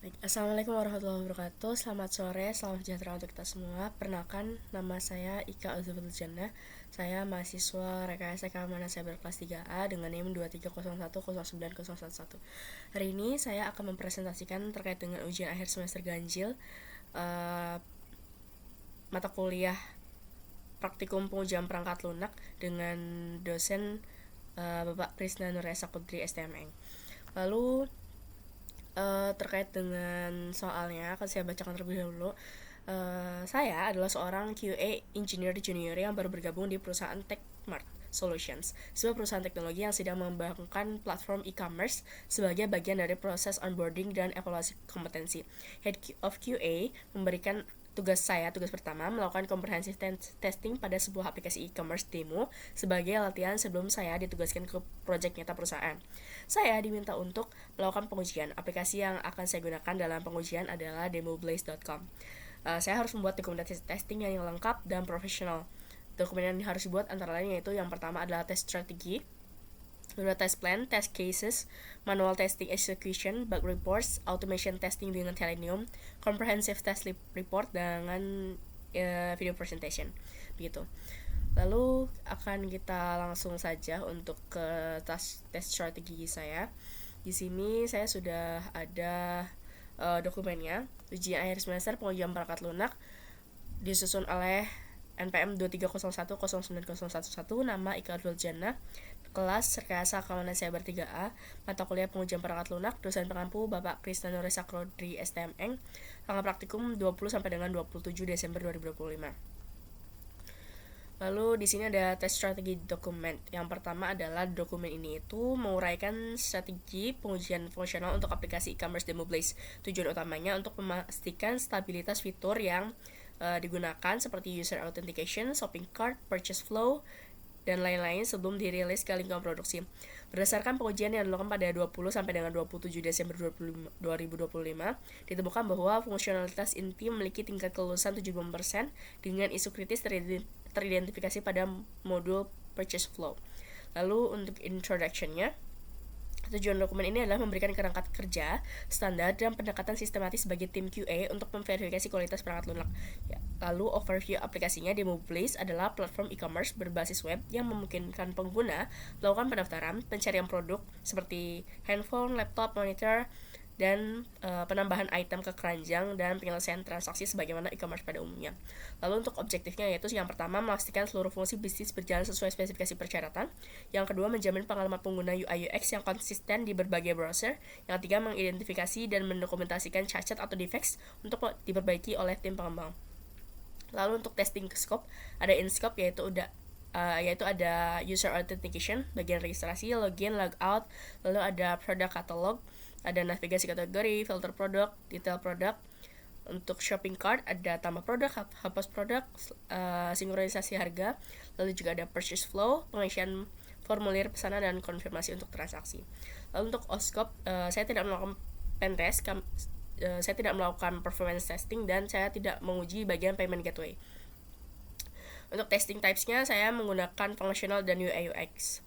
Assalamualaikum warahmatullahi wabarakatuh. Selamat sore, salam sejahtera untuk kita semua. Perkenalkan, nama saya Ika Azzafatul Jannah. Saya mahasiswa Rekayasa Keamanan Cyber kelas 3A dengan NIM 230109091. Hari ini saya akan mempresentasikan terkait dengan ujian akhir semester ganjil mata kuliah praktikum pengujian perangkat lunak dengan dosen Bapak Krisna Nuria Sakudri STMN. Lalu terkait dengan soalnya akan saya bacakan terlebih dahulu. Saya adalah seorang QA Engineer Junior yang baru bergabung di perusahaan Techmart Solutions, sebuah perusahaan teknologi yang sedang mengembangkan platform e-commerce sebagai bagian dari proses onboarding dan evaluasi kompetensi. Head of QA memberikan tugas pertama melakukan comprehensive testing pada sebuah aplikasi e-commerce demo sebagai latihan sebelum saya ditugaskan ke proyek nyata perusahaan. Saya diminta untuk melakukan pengujian. Aplikasi yang akan saya gunakan dalam pengujian adalah demoblaze.com. Saya harus membuat dokumentasi testing yang lengkap dan profesional. Dokumen yang harus dibuat antara lain yaitu yang pertama adalah test strategi, kedua test plan, test cases, manual testing execution, bug reports, automation testing dengan Selenium, comprehensive test report dengan video presentation. Begitu. Lalu akan kita langsung saja untuk ke test strategi saya. Di sini saya sudah ada dokumennya. Ujian akhir semester pengujian perangkat lunak disusun oleh NPM 230109011, nama Ika Azzafatul Jannah, kelas Rekayasa Keamanan Cyber 3A, mata kuliah pengujian perangkat lunak, dosen pengampu Bapak Krisna Nuria Sakudri STMN, tanggal praktikum 20 sampai dengan 27 Desember 2025. Lalu di sini ada tes strategi dokumen. Yang pertama adalah dokumen ini itu menguraikan strategi pengujian fungsional untuk aplikasi e-commerce Demoblaze. Tujuan utamanya untuk memastikan stabilitas fitur yang digunakan seperti user authentication, shopping cart, purchase flow, dan lain-lain sebelum dirilis ke lingkungan produksi. Berdasarkan pengujian yang dilakukan pada 20 sampai dengan 27 Desember 2025, ditemukan bahwa fungsionalitas inti memiliki tingkat kelulusan 75% dengan isu kritis teridentifikasi pada modul purchase flow. Lalu untuk introduction-nya, tujuan dokumen ini adalah memberikan kerangka kerja, standar, dan pendekatan sistematis bagi tim QA untuk memverifikasi kualitas perangkat lunak. Lalu overview aplikasinya, Demoblaze adalah platform e-commerce berbasis web yang memungkinkan pengguna melakukan pendaftaran, pencarian produk seperti handphone, laptop, monitor, dan penambahan item ke keranjang dan penyelesaian transaksi sebagaimana e-commerce pada umumnya. Lalu untuk objektifnya yaitu yang pertama memastikan seluruh fungsi bisnis berjalan sesuai spesifikasi persyaratan. Yang kedua menjamin pengalaman pengguna UI UX yang konsisten di berbagai browser. Yang ketiga mengidentifikasi dan mendokumentasikan cacat atau defects untuk diperbaiki oleh tim pengembang. Lalu untuk testing scope ada in scope yaitu ada user authentication, bagian registrasi, login, logout, lalu ada product catalog, ada navigasi kategori, filter produk, detail produk. Untuk shopping cart ada tambah produk, hapus produk, sinkronisasi harga, lalu juga ada purchase flow, pengisian formulir pesanan dan konfirmasi untuk transaksi. Lalu untuk oscope, saya tidak melakukan pentest, saya tidak melakukan performance testing, dan saya tidak menguji bagian payment gateway. Untuk testing types-nya saya menggunakan functional dan UI UX.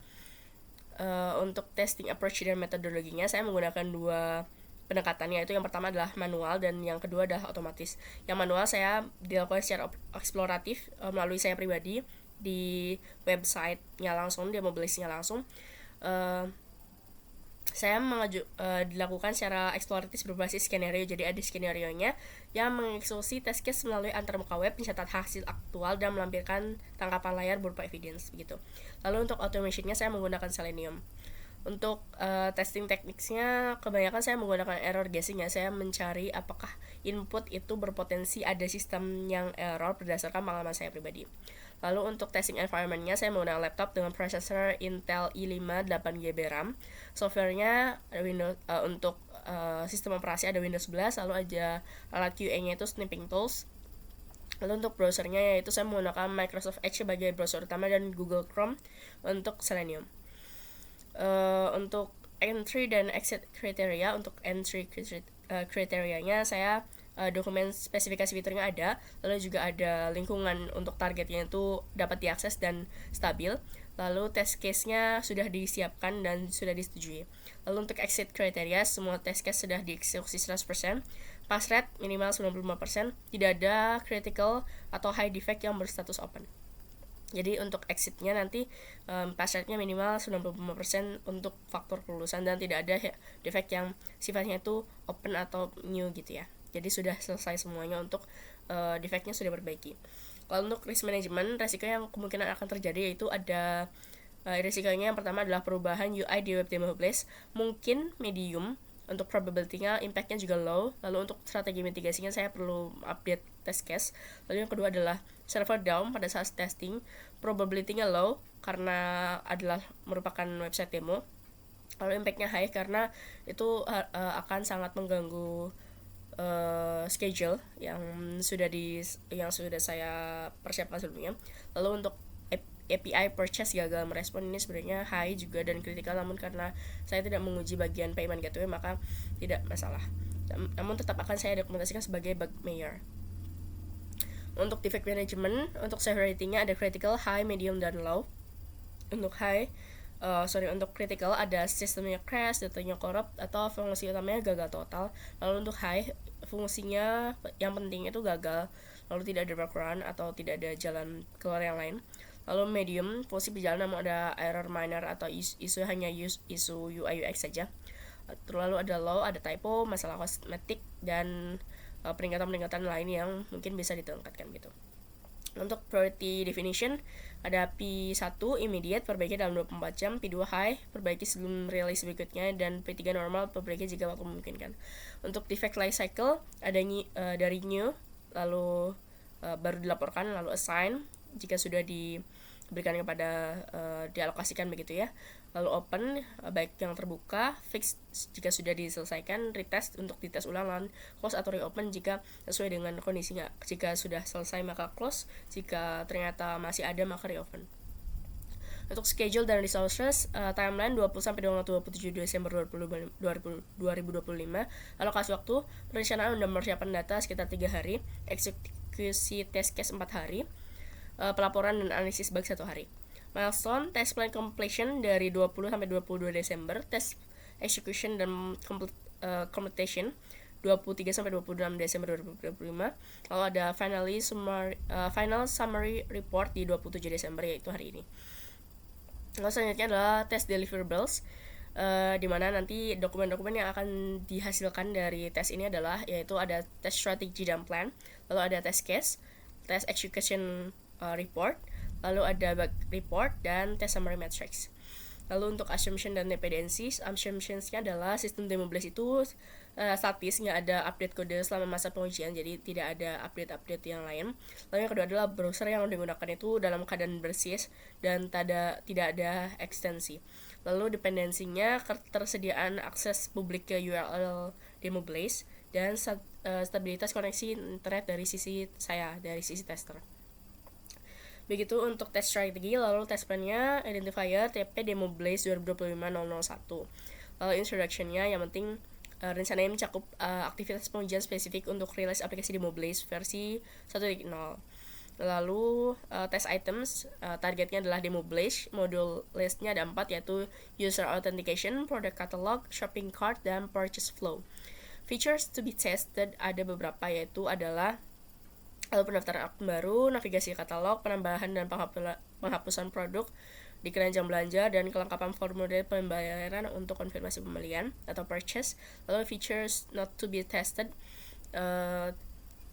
Untuk testing approach dan metodologinya saya menggunakan dua pendekatan, yaitu yang pertama adalah manual dan yang kedua adalah otomatis. Yang manual saya dilakukan secara eksploratif melalui saya pribadi di website-nya langsung, Demoblaze-nya langsung. Saya dilakukan secara eksploratif berbasis skenario. Jadi ada skenario-nya yang mengeksekusi test case melalui antarmuka web, mencatat hasil aktual dan melampirkan tangkapan layar berupa evidence begitu. Lalu untuk automation-nya saya menggunakan Selenium. Untuk testing tekniknya kebanyakan saya menggunakan error guessing ya. Saya mencari apakah input itu berpotensi ada sistem yang error berdasarkan pengalaman saya pribadi. Lalu untuk testing environment-nya saya menggunakan laptop dengan processor Intel i5 8GB RAM. Software-nya Windows, untuk sistem operasi ada Windows 11, lalu ada alat QA-nya itu Snipping Tools. Lalu untuk browsernya yaitu saya menggunakan Microsoft Edge sebagai browser utama dan Google Chrome untuk Selenium. Untuk entry dan exit kriteria, untuk entry kriterianya saya dokumen spesifikasi fiturnya ada, lalu juga ada lingkungan untuk targetnya itu dapat diakses dan stabil, lalu test case-nya sudah disiapkan dan sudah disetujui. Lalu untuk exit kriteria, semua test case sudah dieksekusi 100%, pass rate minimal 95%, tidak ada critical atau high defect yang berstatus open. Jadi untuk exitnya nanti pass rate-nya minimal 95% untuk faktor kelulusan dan tidak ada defect yang sifatnya itu open atau new gitu ya. Jadi sudah selesai semuanya untuk defect-nya sudah perbaiki. Kalau untuk risk management, resiko yang kemungkinan akan terjadi yaitu ada risikonya yang pertama adalah perubahan UI di web demo place, mungkin medium. Untuk probability-nya, impact-nya juga low. Lalu untuk strategi mitigasinya saya perlu update test case. Lalu yang kedua adalah server down pada saat testing, probability-nya low karena adalah merupakan website demo. Lalu impact-nya high karena itu akan sangat mengganggu schedule yang sudah saya persiapkan sebelumnya. Lalu untuk API purchase gagal merespon, ini sebenarnya high juga dan kritikal, namun karena saya tidak menguji bagian payment gateway maka tidak masalah. Namun tetap akan saya dokumentasikan sebagai bug major. Untuk defect management, untuk severity-nya ada critical, high, medium, dan low. Untuk untuk critical ada sistemnya crash, datanya corrupt, atau fungsi utamanya gagal total. Lalu untuk high, fungsinya yang penting itu gagal, lalu tidak ada workaround atau tidak ada jalan keluar yang lain. Lalu medium, fungsi berjalan namun ada error minor atau isu hanya isu UI UX saja. Lalu ada low, ada typo, masalah kosmetik, dan peringatan-peringatan lain yang mungkin bisa ditingkatkan gitu. Untuk priority definition, ada P1 immediate, perbaiki dalam 24 jam, P2 high, perbaiki sebelum rilis berikutnya, dan P3 normal, perbaiki jika waktu memungkinkan. Untuk defect life cycle, ada dari new, lalu baru dilaporkan, lalu assign jika sudah diberikan kepada dialokasikan begitu ya. Lalu open baik yang terbuka, fix jika sudah diselesaikan, retest untuk dites ulang, lalu close atau reopen jika sesuai dengan kondisinya. Jika sudah selesai maka close, jika ternyata masih ada maka reopen. Untuk schedule dan resources, timeline 20-27 Desember 2025, alokasi waktu, perencanaan dan persiapan data sekitar 3 hari, eksekusi test case 4 hari, pelaporan dan analisis bug 1 hari. Milestone, test plan completion dari 20-22 Desember, test execution dan completion 23-26 Desember 2025. Lalu ada final summary report di 27 Desember, yaitu hari ini. Lalu selanjutnya adalah test deliverables, di mana nanti dokumen-dokumen yang akan dihasilkan dari tes ini adalah yaitu ada test strategy dan plan, lalu ada test case, test execution report, lalu ada bug report, dan test summary metrics. Lalu untuk assumption dan dependencies, assumptionsnya adalah sistem demo place itu statis, nggak ada update kode selama masa pengujian, jadi tidak ada update yang lain. Lalu yang kedua adalah browser yang digunakan itu dalam keadaan bersih dan tidak ada ekstensi. Lalu dependensinya ketersediaan akses publik ke URL demo place dan stabilitas koneksi internet dari sisi tester. Begitu untuk test strategi. Lalu test plan-nya identifier TP demo blaze 2025-001. Lalu introduction-nya yang penting rencananya mencakup aktivitas pengujian spesifik untuk rilis aplikasi demo blaze versi 1.0. Lalu test items, targetnya adalah demo blaze. Modul list-nya ada 4, yaitu user authentication, product catalog, shopping cart, dan purchase flow. Features to be tested ada beberapa, yaitu adalah pendaftaran akun baru, navigasi katalog, penambahan dan penghapusan produk di keranjang belanja, dan kelengkapan formulir pembayaran untuk konfirmasi pembelian atau purchase. Lalu features not to be tested,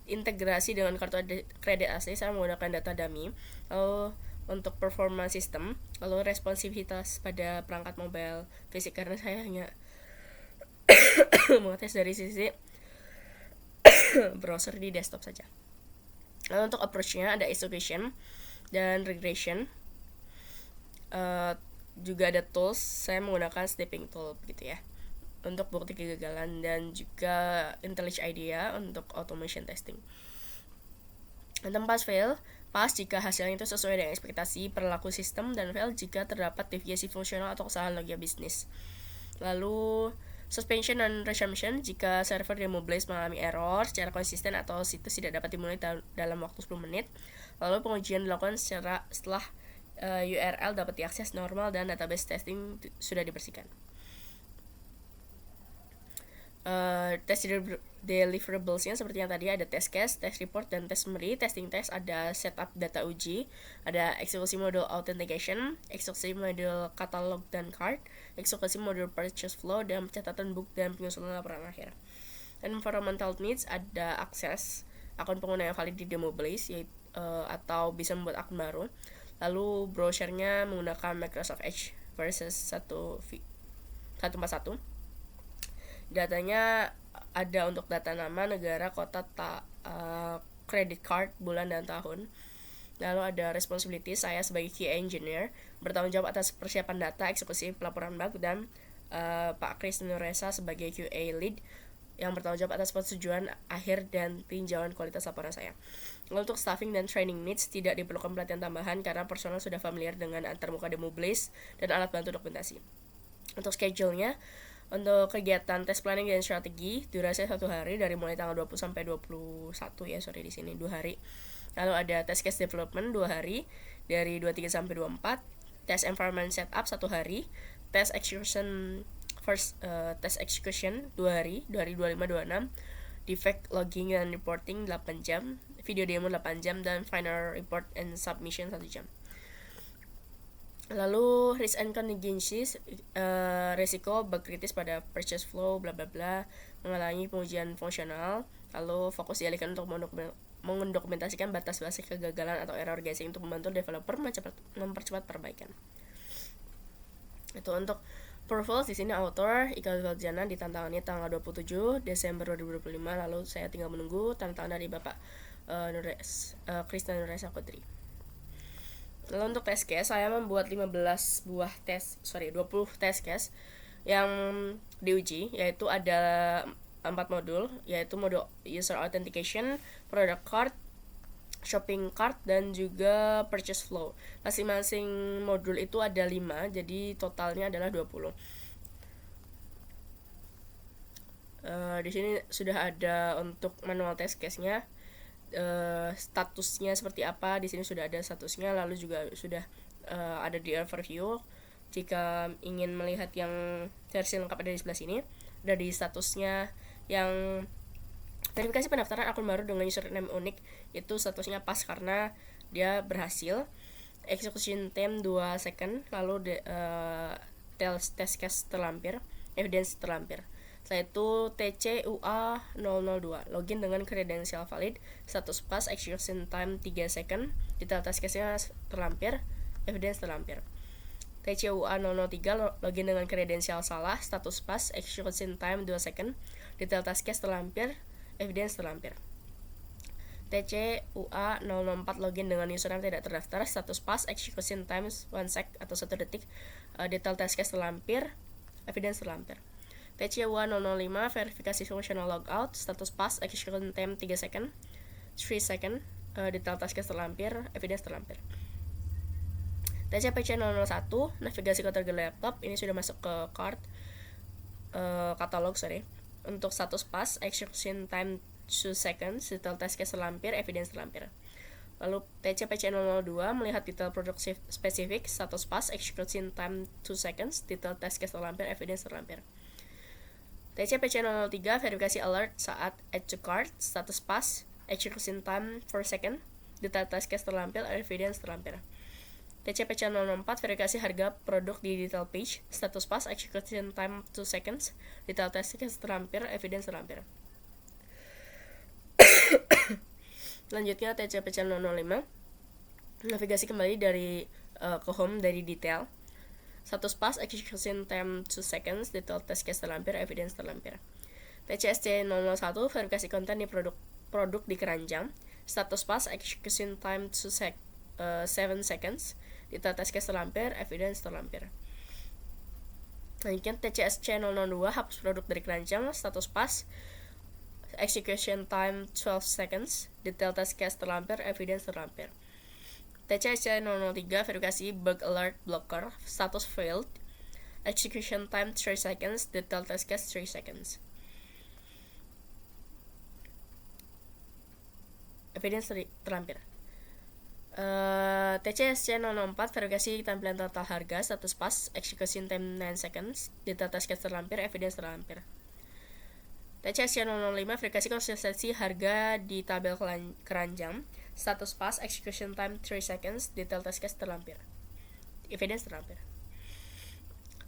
integrasi dengan kartu kredit asli, saya menggunakan data dummy. Lalu untuk performa sistem, lalu responsivitas pada perangkat mobile fisik, karena saya hanya mengetes dari sisi browser di desktop saja. Lalu untuk approach-nya ada execution dan regression. Juga ada tools, saya menggunakan snipping tool gitu ya untuk bukti kegagalan, dan juga IntelliJ IDEA untuk automation testing. Dan pass-fail, pass jika hasilnya itu sesuai dengan ekspektasi perilaku sistem, dan fail jika terdapat deviasi fungsional atau kesalahan logika bisnis. Lalu Suspension dan resumption jika server Demoblaze mengalami error secara konsisten atau situs tidak dapat dimulai dalam waktu 10 menit. Lalu pengujian dilakukan setelah URL dapat diakses normal dan database testing sudah dibersihkan. Test deliverablesnya seperti yang tadi, ada test case, test report, dan test summary. Testing test ada setup data uji, ada eksekusi modul authentication, eksekusi modul catalog dan card, eksekusi modul purchase flow, dan pencatatan book dan penyusunan laporan akhir. Environmental needs ada akses akun pengguna yang valid di Demoblaze atau bisa membuat akun baru. Lalu browsernya menggunakan Microsoft Edge versus 1.41. Datanya ada untuk data nama, negara, kota, credit card, bulan, dan tahun. Lalu ada responsibility, saya sebagai QA engineer bertanggung jawab atas persiapan data, eksekusi pelaporan bug, dan Pak Chris Nuresa sebagai QA lead yang bertanggung jawab atas persetujuan akhir dan tinjauan kualitas laporan saya. Lalu untuk staffing dan training needs tidak diperlukan pelatihan tambahan karena personal sudah familiar dengan antarmuka Demoblaze dan alat bantu dokumentasi. Untuk schedule-nya, untuk kegiatan tes planning dan strategi durasinya 1 hari dari mulai tanggal 20 sampai 21 ya, di sini 2 hari. Lalu ada test case development 2 hari dari 23 sampai 24, test environment setup 1 hari, test execution 2 hari dari 25-26, defect logging dan reporting 8 jam, video demo 8 jam, dan final report and submission 1 jam. Lalu risk and contingencies, resiko bug kritis pada purchase flow, bla bla bla, menghalangi pengujian fungsional. Lalu fokus dialihkan untuk mendokumentasikan batas-batas kegagalan atau error guessing untuk membantu developer mempercepat perbaikan. Itu untuk profiles. Di sini author Ika Faljana ditantangannya tanggal 27 Desember 2025. Lalu saya tinggal menunggu tantangan dari Bapak Kristen Nuresa Kodri. Lalu untuk test case, saya membuat 20 test case yang diuji, yaitu ada 4 modul, yaitu modul user authentication, product card, shopping cart, dan juga purchase flow. Masing-masing modul itu ada 5, jadi totalnya adalah 20. Di sini sudah ada untuk manual test case-nya. Statusnya seperti apa, di sini sudah ada statusnya. Lalu juga sudah ada di overview. Jika ingin melihat yang versi lengkap ada di sebelah sini. Ada di statusnya yang verifikasi pendaftaran akun baru dengan username unik, itu statusnya pas karena dia berhasil. Execution time 2 second. Lalu test case terlampir, evidence terlampir. Setelah itu TCUA 002, login dengan kredensial valid, status pas, execution time 3 second, detail test case-nya terlampir, evidence terlampir. TCUA 003, login dengan kredensial salah, status pas, execution time 2 second, detail test case terlampir, evidence terlampir. TCUA 004, login dengan username tidak terdaftar, status pas, execution time 1 sec atau 1 detik, detail test case terlampir, evidence terlampir. TCUA 005, verifikasi fungsional logout, status pas, execution time 3 second, 3 second, detail task case terlampir, evidence terlampir. TCPC 001, navigasi ke target laptop, ini sudah masuk ke card, katalog, Untuk status pas, execution time 2 seconds, detail task case terlampir, evidence terlampir. Lalu TCPC 002, melihat detail produk spesifik, status pas, execution time 2 seconds, detail task case terlampir, evidence terlampir. TCPC 003, verifikasi alert saat add to cart, status pas, execution time 4 second, detail task case terlampir, evidence terlampir. TCPC 004, verifikasi harga produk di detail page, status pas, execution time 2 seconds, detail task case terlampir, evidence terlampir. Selanjutnya TCPC 005, navigasi kembali dari ke home dari detail, status pas, execution time 2 seconds, detail test case terlampir, evidence terlampir. TCSC 001, verifikasi konten di produk di keranjang, status pas, execution time 7 seconds, detail test case terlampir, evidence terlampir. Selanjutnya TCSC 002, hapus produk dari keranjang, status pas, execution time 12 seconds, detail test case terlampir, evidence terlampir. TCSC 003, verifikasi bug alert blocker, status failed, execution time 3 seconds, detail test case 3 seconds. Evidence terlampir. TCSC 004 verifikasi tampilan total harga, status pas, execution time 9 seconds, detail test case terlampir, evidence terlampir. TCSC 005 verifikasi konsistensi harga di tabel keranjang, status pas, execution time 3 seconds, detail test case terlampir, evidence terlampir.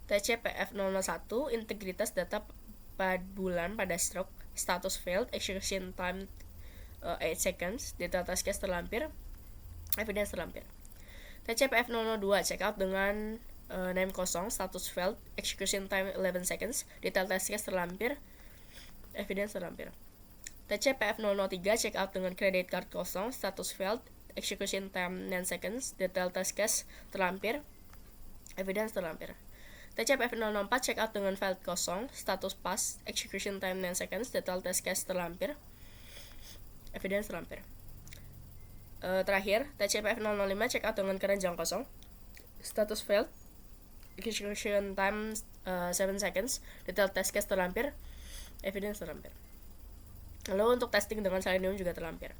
TCPF 001 integritas data bulan pada stroke, status failed, execution time 8 seconds, detail test case terlampir, evidence terlampir. TCPF 002 checkout dengan name kosong, status failed, execution time 11 seconds, detail test case terlampir, evidence terlampir. TCPF 003 checkout dengan credit card kosong, status failed, execution time 9 seconds, detail test case terlampir, evidence terlampir. TCPF 004 checkout dengan file kosong, status pas, execution time 9 seconds, detail test case terlampir, evidence terlampir. Terakhir, TCPF 005 checkout dengan keranjang kosong, status failed, execution time 7 seconds, detail test case terlampir, evidence terlampir. Lalu untuk testing dengan Selenium juga terlampir.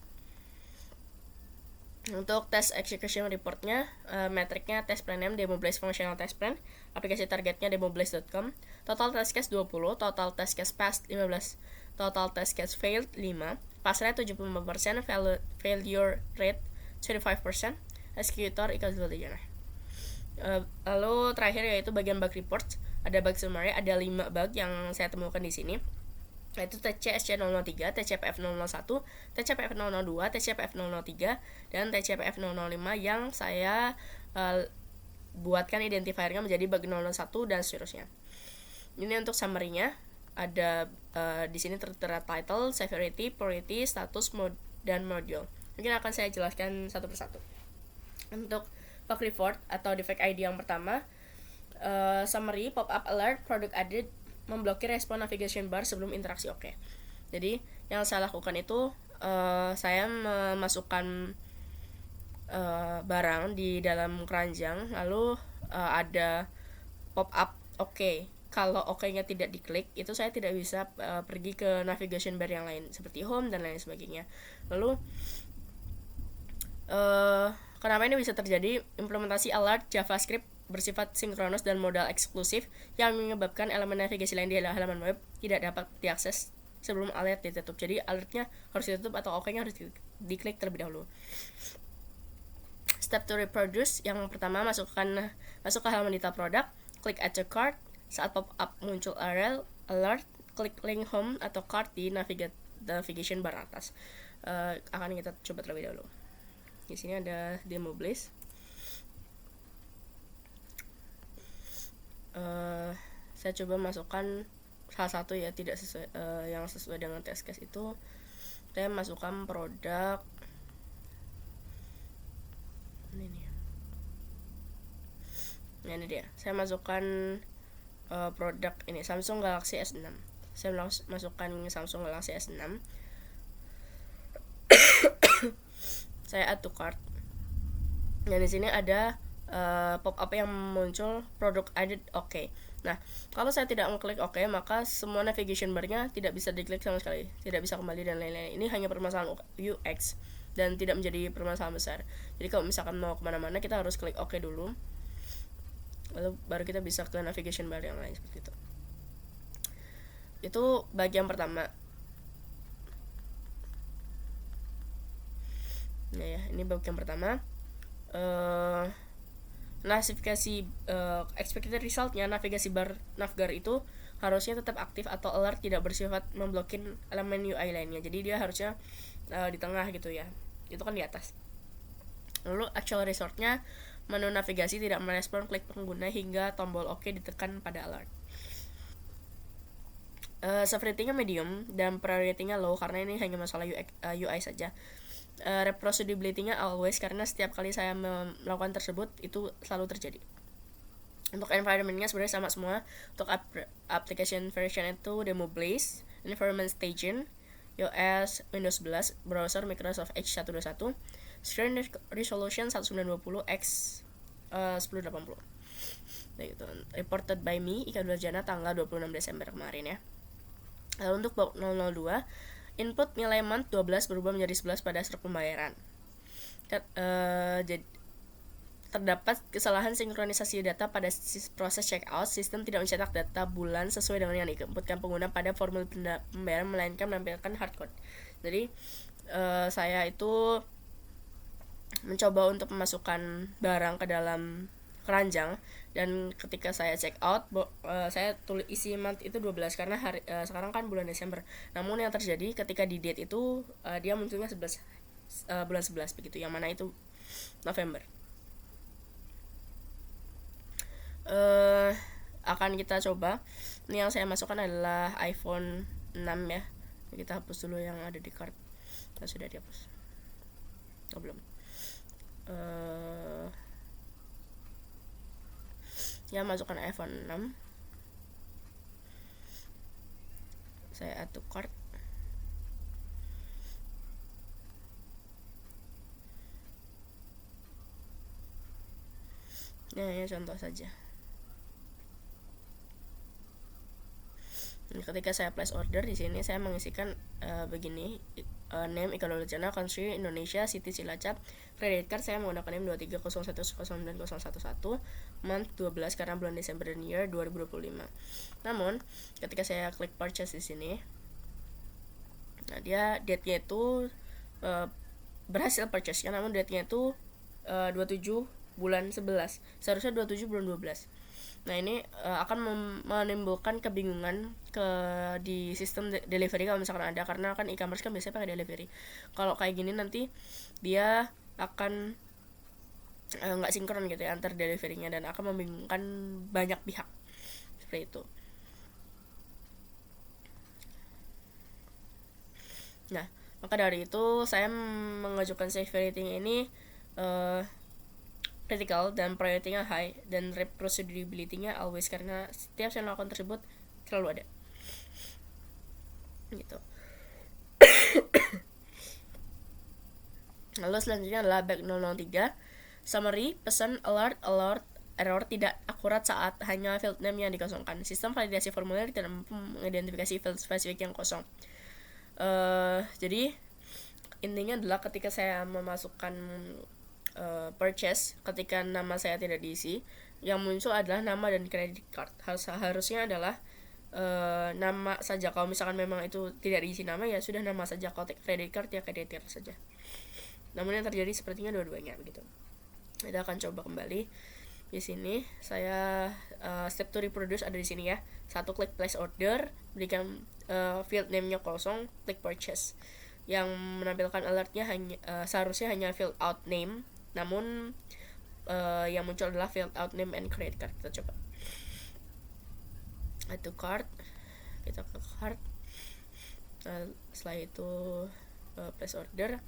Untuk test execution reportnya, metriknya test plan name DemoBlaze functional test plan, aplikasi targetnya demoblaze.com, total test case 20, total test case passed 15, total test case failed 5, pass rate 75%, failure rate 25%, executor equals 3. Lalu terakhir yaitu bagian bug report, ada bug summary, ada 5 bug yang saya temukan di sini, yaitu TCSC 003, TCPF 001, TCPF 002, TCPF 003, dan TCPF 005 yang saya buatkan identifiernya menjadi bug 001 dan seterusnya. Ini untuk summary-nya, ada di sini tertera title, severity, priority, status, mode, dan module. Mungkin akan saya jelaskan satu persatu. Untuk bug report atau defect ID yang pertama, summary, pop-up alert, product added, memblokir respon navigation bar sebelum interaksi oke. Jadi yang saya lakukan itu saya memasukkan barang di dalam keranjang, lalu ada pop up oke. Kalau oke-nya tidak diklik, itu saya tidak bisa pergi ke navigation bar yang lain seperti home dan lain sebagainya. Lalu kenapa ini bisa terjadi? Implementasi alert JavaScript bersifat sinkronus dan modal eksklusif yang menyebabkan elemen navigasi lain di halaman web tidak dapat diakses sebelum alert ditutup. Jadi alertnya harus ditutup atau oke-nya harus diklik terlebih dahulu. Step to reproduce, yang pertama masuk ke halaman data product, klik add to cart, saat pop up muncul URL alert, klik link home atau cart di navigation bar atas. Akan kita coba terlebih dahulu. Di sini ada DemoBlaze. Saya coba masukkan salah satu ya, tidak sesuai yang sesuai dengan test case itu. Saya masukkan produk ini dia. Saya masukkan produk ini Samsung Galaxy S6. Saya masukkan Samsung Galaxy S6. Saya add to cart. Dan di sini ada pop-up yang muncul produk added oke. Nah, kalau saya tidak mengklik oke, maka semua navigation bar-nya tidak bisa diklik sama sekali, tidak bisa kembali dan lain-lain. Ini hanya permasalahan UX dan tidak menjadi permasalahan besar. Jadi kalau misalkan mau kemana-mana, kita harus klik oke dulu, lalu baru kita bisa ke navigation bar yang lain seperti itu. Itu bagian pertama. Nah ya, ini bagian pertama. Navigasi expected resultnya, navigasi bar navgar itu harusnya tetap aktif atau alert, tidak bersifat memblokir elemen UI lainnya. Jadi dia harusnya di tengah gitu ya, itu kan di atas. Lalu actual resultnya, menu navigasi tidak merespon klik pengguna hingga tombol OK ditekan pada alert. Severity-nya medium dan priority-nya low karena ini hanya masalah UI saja. Reproducibility-nya always karena setiap kali saya melakukan tersebut itu selalu terjadi. Untuk environment-nya sebenarnya sama semua. Untuk application version itu DemoBlaze, environment staging, iOS, Windows 11, browser Microsoft Edge 121, screen resolution 1920 x 1080. Nah, gitu. Reported by me Ika Durjana tanggal 26 Desember kemarin ya. Lalu untuk bab 002, input nilai month 12 berubah menjadi 11 pada surat pembayaran. Jadi terdapat kesalahan sinkronisasi data pada proses checkout. Sistem tidak mencetak data bulan sesuai dengan yang diinputkan pengguna pada formulir pembayaran, melainkan menampilkan hardcode. Jadi saya itu mencoba untuk memasukkan barang ke dalam keranjang, dan ketika saya check out saya tulis isi month itu 12 karena sekarang kan bulan Desember. Namun yang terjadi ketika di date itu dia munculnya 11 bulan 11 begitu, yang mana itu November. Akan kita coba. Ini yang saya masukkan adalah iPhone 6 ya. Kita hapus dulu yang ada di card. Sudah dihapus. Belum. Ya, masukkan iPhone 6. Saya add to cart. Nah, ya contoh saja. Ketika saya place order di sini saya mengisikan begini, name Ika Durjana, country Indonesia, city Cilacap, credit card saya menggunakan name 2301090111, month 12 karena bulan Desember dan year 2025. Namun ketika saya klik purchase di sini, nah dia date-nya itu berhasil purchase ya, namun date-nya itu 27 bulan 11, seharusnya 27 bulan 12. Nah, ini akan menimbulkan kebingungan di sistem delivery kalau misalkan ada, karena kan e-commerce kan biasanya pakai delivery. Kalau kayak gini nanti dia akan nggak sinkron gitu ya antar deliverynya, dan akan membingungkan banyak pihak seperti itu. Nah, maka dari itu saya mengajukan save rating ini critical dan priority-nya high, dan reproducibility-nya always, karena setiap channel akun tersebut selalu ada gitu. Lalu selanjutnya adalah back 003 summary, pesan alert error tidak akurat saat hanya field name yang dikosongkan. Sistem validasi formulir tidak mampu mengidentifikasi field spesifik yang kosong. Jadi intinya adalah ketika saya memasukkan purchase, ketika nama saya tidak diisi, yang muncul adalah nama dan credit card. Harusnya adalah nama saja. Kalau misalkan memang itu tidak diisi nama, ya sudah nama saja. Kalau credit card ya credit card saja. Namun yang terjadi sepertinya dua-duanya begitu. Kita akan coba kembali. Di sini saya step to reproduce ada di sini ya. 1, klik place order, berikan field name-nya kosong, klik purchase. Yang menampilkan alertnya seharusnya hanya field out name, namun yang muncul adalah field out name and credit card. Kita coba add to cart, kita ke cart. Setelah itu place order,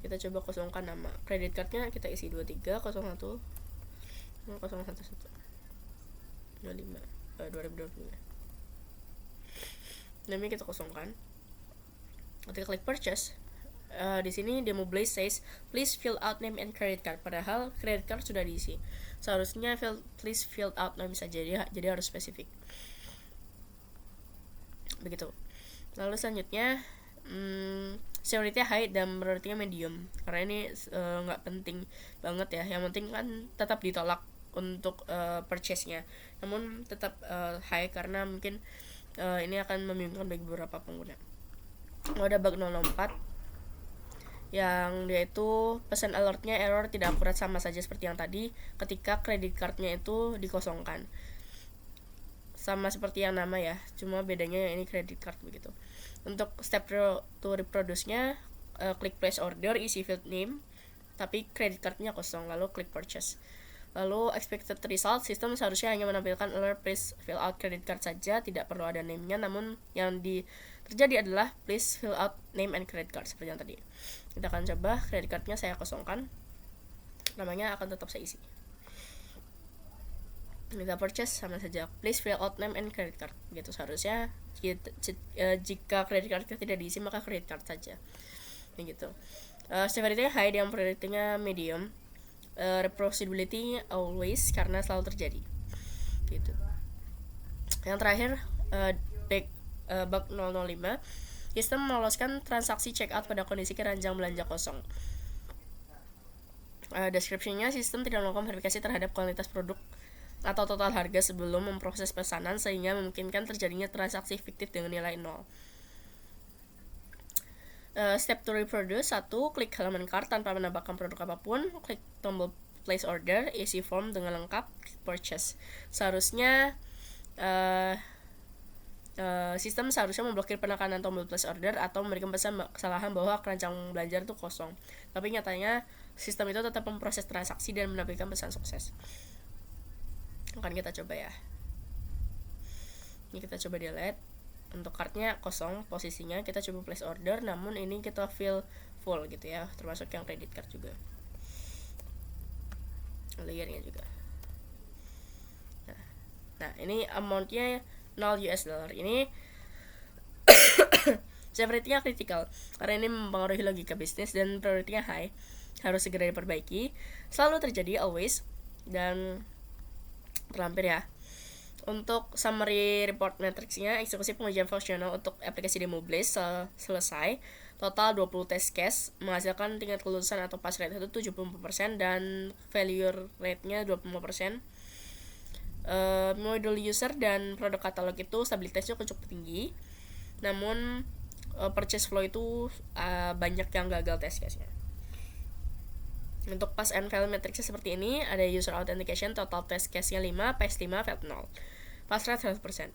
kita coba kosongkan nama. Credit cardnya kita isi 2301 011 25 2025. Namanya kita kosongkan. Ketika klik purchase, di sini demo Blaze says please fill out name and credit card, padahal credit card sudah diisi. Seharusnya please fill out name saja, jadi harus spesifik begitu. Lalu selanjutnya severity high dan priority medium, karena ini nggak penting banget ya. Yang penting kan tetap ditolak untuk purchase-nya, namun tetap high karena mungkin ini akan membingungkan bagi beberapa pengguna. Ada bug 004 yang dia itu pesan alertnya error tidak akurat, sama saja seperti yang tadi ketika credit cardnya itu dikosongkan, sama seperti yang nama ya, cuma bedanya ini credit card begitu. Untuk step to reproduce-nya, klik place order, isi field name tapi credit cardnya kosong, lalu klik purchase. Lalu expected result, sistem seharusnya hanya menampilkan alert please fill out credit card saja, tidak perlu ada name-nya, namun yang terjadi adalah please fill out name and credit card seperti yang tadi. Kita akan coba, credit cardnya saya kosongkan, namanya akan tetap saya isi. Kita purchase sama saja, please fill out name and credit card gitu. Seharusnya jika credit cardnya tidak diisi maka credit card saja gitu. Severity high dan priority-nya medium. reproducibility always karena selalu terjadi gitu. Yang terakhir bug 005, sistem meloloskan transaksi checkout pada kondisi keranjang belanja kosong. Deskripsinya, sistem tidak melakukan verifikasi terhadap kualitas produk atau total harga sebelum memproses pesanan sehingga memungkinkan terjadinya transaksi fiktif dengan nilai 0. Step to reproduce: 1. Klik halaman cart tanpa menambahkan produk apapun, klik tombol place order, isi form dengan lengkap, klik purchase. Seharusnya sistem seharusnya memblokir penekanan tombol place order atau memberikan pesan kesalahan bahwa keranjang belanja itu kosong. Tapi nyatanya sistem itu tetap memproses transaksi dan menampilkan pesan sukses. Akan kita coba ya. Ini kita coba delete. Untuk kartnya kosong posisinya, kita coba place order, namun ini kita fill full gitu ya, termasuk yang credit card juga, layernya juga. Nah ini amountnya $0. Ini severity-nya critical karena ini mempengaruhi logika bisnis dan priority-nya high, harus segera diperbaiki. Selalu terjadi, always, dan terlampir ya. Untuk summary report matrix-nya, eksekusi pengujian fungsional untuk aplikasi Demoblaze selesai. Total 20 test case menghasilkan tingkat kelulusan atau pass rate itu 74% dan failure rate-nya 25%. Modul user dan produk katalog itu stabilitasnya cukup tinggi. Namun purchase flow itu banyak yang gagal test case-nya. Untuk pass and fail matrix seperti ini, ada user authentication, total test case-nya 5, pass 5, failed 0. Pass rate 100%.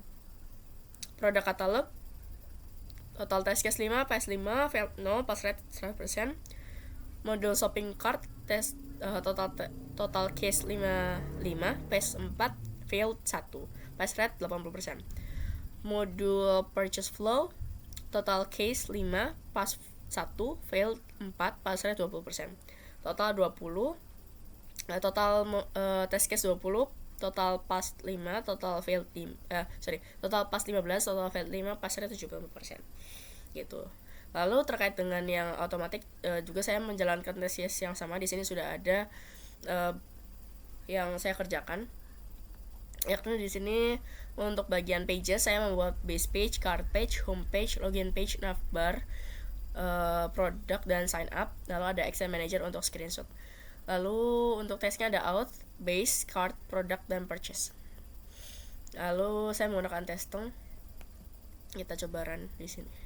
Produk katalog, total test case 5, pass 5, failed 0, pass rate 100%. Modul shopping cart, test total case 5, pass 4, failed 1, pass rate 80%. Modul purchase flow, total case 5, pass 1, failed 4, pass rate 20%. Total 20, total test case 20, total pass 5, total failed total pass 15, total failed 5, pass rate 70% gitu. Lalu terkait dengan yang otomatis juga saya menjalankan tes case yang sama. Di sini sudah ada yang saya kerjakan. Yakni di sini untuk bagian pages saya membuat base page, cart page, home page, login page, navbar, produk dan sign up. Lalu ada Excel Manager untuk screenshot. Lalu untuk tesnya ada out, base, cart, product, dan purchase. Lalu saya menggunakan testing. Kita coba run di sini.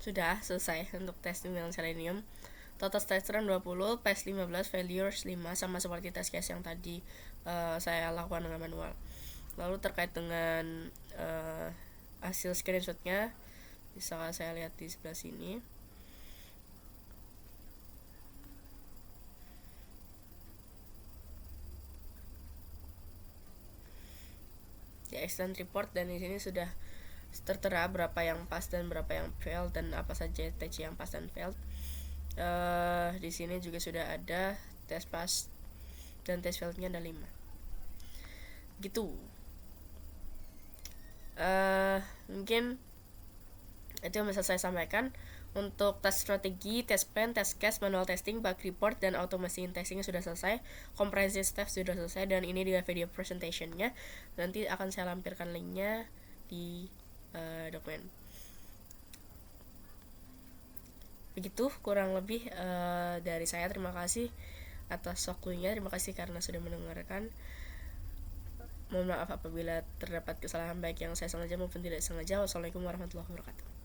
Sudah selesai untuk testing dengan Selenium. Total test run 20, pass 15, failures 5, sama seperti test case yang tadi saya lakukan dengan manual. Lalu terkait dengan hasil screenshotnya, bisa saya lihat di sebelah sini. Ya, extend report, dan di sini sudah tertera berapa yang pas dan berapa yang failed dan apa saja TC yang pas dan failed. Di sini juga sudah ada tes pas dan tes failednya ada 5. Gitu. Mungkin itu yang bisa saya sampaikan. Untuk tes strategi, tes plan, tes case, manual testing, bug report, dan automation testing sudah selesai. Comprehensive steps sudah selesai, dan ini dia video presentationnya. Nanti akan saya lampirkan linknya di dokumen. Begitu kurang lebih dari saya. Terima kasih atas waktunya, terima kasih karena sudah mendengarkan. Mohon maaf apabila terdapat kesalahan baik yang saya sengaja maupun tidak sengaja. Wassalamualaikum warahmatullahi wabarakatuh.